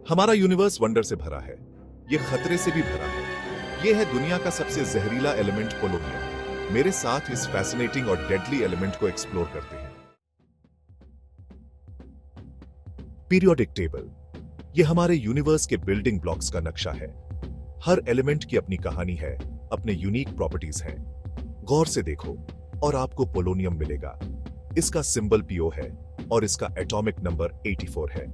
हमारा universe wonder से भरा है, ये खतरे से भी भरा है। ये है दुनिया का सबसे जहरीला एलिमेंट पोलोनियम। मेरे साथ इस फैसिनेटिंग और डेडली एलिमेंट को एक्सप्लोर करते हैं। पीरियोडिक टेबल, ये हमारे यूनिवर्स के बिल्डिंग ब्लॉक्स का नक्शा है। हर एलिमेंट की अपनी कहानी है, अपने यूनिक प्रॉपर्टीज हैं। गौर से देखो और आपको पोलोनियम मिलेगा। इसका सिंबल पीओ है और इसका एटॉमिक नंबर 84 है।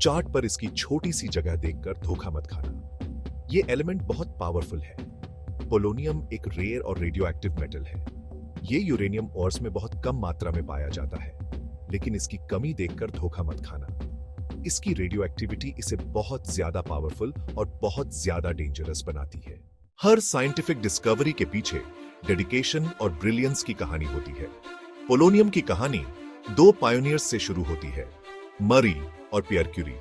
चार्ट पर इसकी छोटी सी जगह देखकर धोखा मत खाना। यह एलिमेंट बहुत पावरफुल है। पोलोनियम एक रेयर और रेडियोएक्टिव मेटल है। यह यूरेनियम ओर्स में बहुत कम मात्रा में पाया जाता है, लेकिन इसकी कमी देखकर धोखा मत खाना। इसकी रेडियोएक्टिविटी इसे बहुत ज्यादा पावरफुल और बहुत ज्यादा डेंजरस बनाती है। हर साइंटिफिक डिस्कवरी के पीछे डेडिकेशन और ब्रिलियंस की कहानी होती है। पोलोनियम की कहानी दो पायोनियर्स से शुरू होती है, मरी और पियर क्यूरी।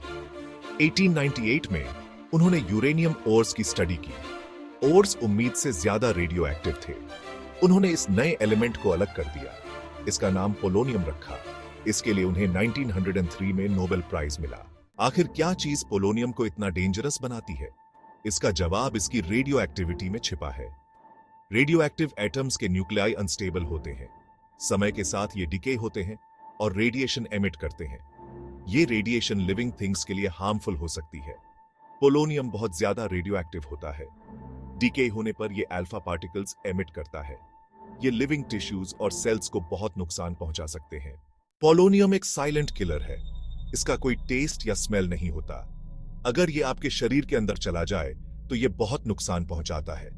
1898 में उन्होंने यूरेनियम ओर्स की स्टडी की। ओर्स उम्मीद से ज्यादा रेडियो एक्टिव थे। उन्होंने इस नए एलिमेंट को अलग कर दिया। इसका नाम पोलोनियम रखा। इसके लिए उन्हें 1903 में नोबेल प्राइज मिला। आखिर क्या चीज पोलोनियम को इतना डेंजरस बनाती है? इसका जवाब इसकी रेडियो एक्टिविटी में छिपा है। रेडियो एक्टिव एटम्स के न्यूक्लियाई अनस्टेबल होते हैं। समय के साथ ये डिके होते हैं और रेडिएशन एमिट करते हैं। ये रेडिएशन लिविंग थिंग्स के लिए हार्मफुल हो सकती है। पोलोनियम बहुत ज्यादा रेडियो एक्टिव होता है। डिके होने पर ये अल्फा पार्टिकल्स एमिट करता है। ये लिविंग टिश्यूज और सेल्स को बहुत नुकसान पहुंचा सकते हैं। पोलोनियम एक साइलेंट किलर है। इसका कोई टेस्ट या स्मेल नहीं होता। अगर ये आपके शरीर के अंदर चला जाए तो ये बहुत नुकसान पहुंचाता है।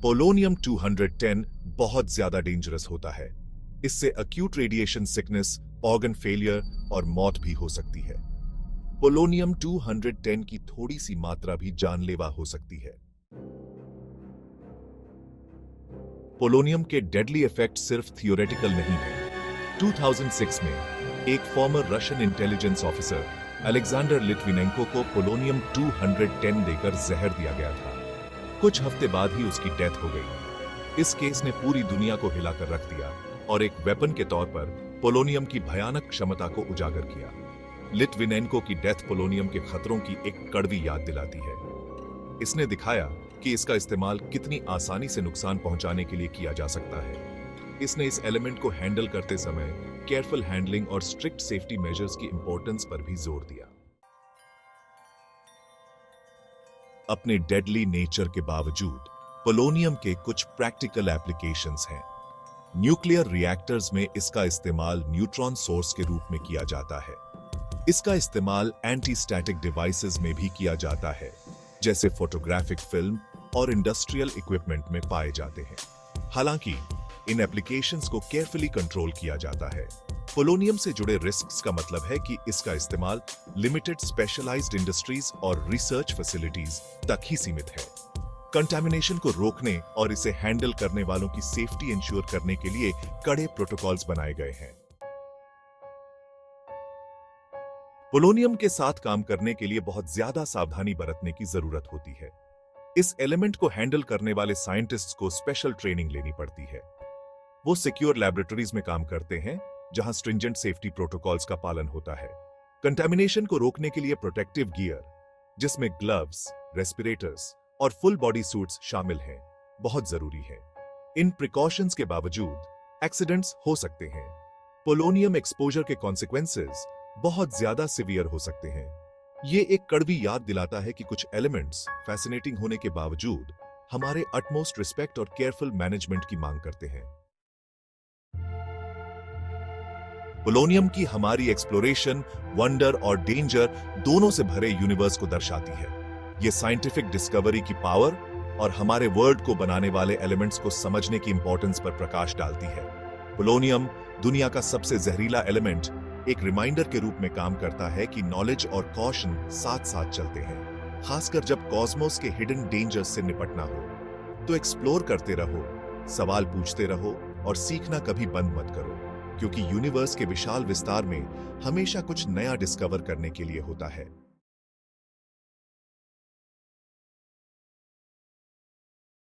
पोलोनियम 210 बहुत ज्यादा डेंजरस होता है। इससे acute radiation sickness, organ failure और मौत भी हो सकती है। पोलोनियम 210 की थोड़ी सी मात्रा भी जानलेवा हो सकती है। पोलोनियम के डेडली इफेक्ट सिर्फ थियोरेटिकल नहीं है। 2006 में एक farmer Russian intelligence officer Alexander Litvinenko को पोलोनियम 210 देकर जहर दिया गया था। कुछ हफ्ते बाद ही उसकी डेथ हो गई। इस केस ने पूरी दुनिया को हिलाकर रख दिया और एक वेपन के तौर पर पोलोनियम की भयानक क्षमता को उजागर किया। लिट्विनेंको की डेथ पोलोनियम के खतरों की एक कड़वी याद दिलाती है। इसने दिखाया कि इसका इस्तेमाल कितनी आसानी से नुकसान पहुंचाने के लिए किया जा सकता है। इसने इस एलिमेंट को हैंडल करते समय केयरफुल हैंडलिंग और स्ट्रिक्ट सेफ्टी मेजर्स की इंपॉर्टेंस पर भी जोर दिया। अपने डेडली नेचर के बावजूद पोलोनियम के कुछ प्रैक्टिकल एप्लीकेशंस हैं। न्यूक्लियर रिएक्टर्स में इसका इस्तेमाल न्यूट्रॉन सोर्स के रूप में किया जाता है। इसका इस्तेमाल एंटी स्टैटिक डिवाइसेस में भी किया जाता है, जैसे फोटोग्राफिक फिल्म और इंडस्ट्रियल इक्विपमेंट में पाए जाते हैं। हालांकि इन एप्लीकेशंस को केयरफुली कंट्रोल किया जाता है। पोलोनियम से जुड़े रिस्क्स का मतलब है कि इसका इस्तेमाल लिमिटेड स्पेशलाइज्ड इंडस्ट्रीज और रिसर्च फैसिलिटीज तक ही सीमित है। कंटामिनेशन को रोकने और इसे हैंडल करने वालों की सेफ्टी इंश्योर करने के लिए कड़े प्रोटोकॉल्स बनाए गए हैं। पोलोनियम के साथ काम करने के लिए बहुत ज्यादा सावधानी बरतने की जरूरत होती है। इस एलिमेंट को हैंडल करने वाले साइंटिस्ट्स को स्पेशल ट्रेनिंग लेनी पड़ती है। वो सिक्योर लैबोरेटरीज में काम करते हैं, जहां स्ट्रिंजेंट सेफ्टी प्रोटोकॉल्स का पालन होता है। कंटामिनेशन को रोकने के लिए प्रोटेक्टिव गियर, जिसमें ग्लव्स, रेस्पिरेटर्स और फुल बॉडी सूट्स शामिल हैं, बहुत जरूरी है। इन प्रिकॉशंस के बावजूद एक्सीडेंट्स हो सकते हैं। पोलोनियम एक्सपोजर के कॉन्सिक्वेंसेस बहुत ज्यादा सिवियर हो सकते हैं। ये एक कड़वी याद दिलाता है कि कुछ एलिमेंट्स फैसिनेटिंग होने के बावजूद हमारे अटमोस्ट रिस्पेक्ट और केयरफुल मैनेजमेंट की मांग करते हैं। पोलोनियम की हमारी एक्सप्लोरेशन, वंडर और डेंजर दोनों से भरे यूनिवर्स को दर्शाती है। यह साइंटिफिक डिस्कवरी की पावर और हमारे वर्ल्ड को बनाने वाले एलिमेंट्स को समझने की इंपॉर्टेंस पर प्रकाश डालती है। पोलोनियम दुनिया का सबसे जहरीला एलिमेंट एक रिमाइंडर के रूप में काम करता है कि नॉलेज और कॉशन साथ साथ चलते हैं, खासकर जब कॉस्मोस के हिडन डेंजर्स से निपटना हो। तो एक्सप्लोर करते रहो, सवाल पूछते रहो और सीखना कभी बंद मत करो, क्योंकि यूनिवर्स के विशाल विस्तार में हमेशा कुछ नया डिस्कवर करने के लिए होता है।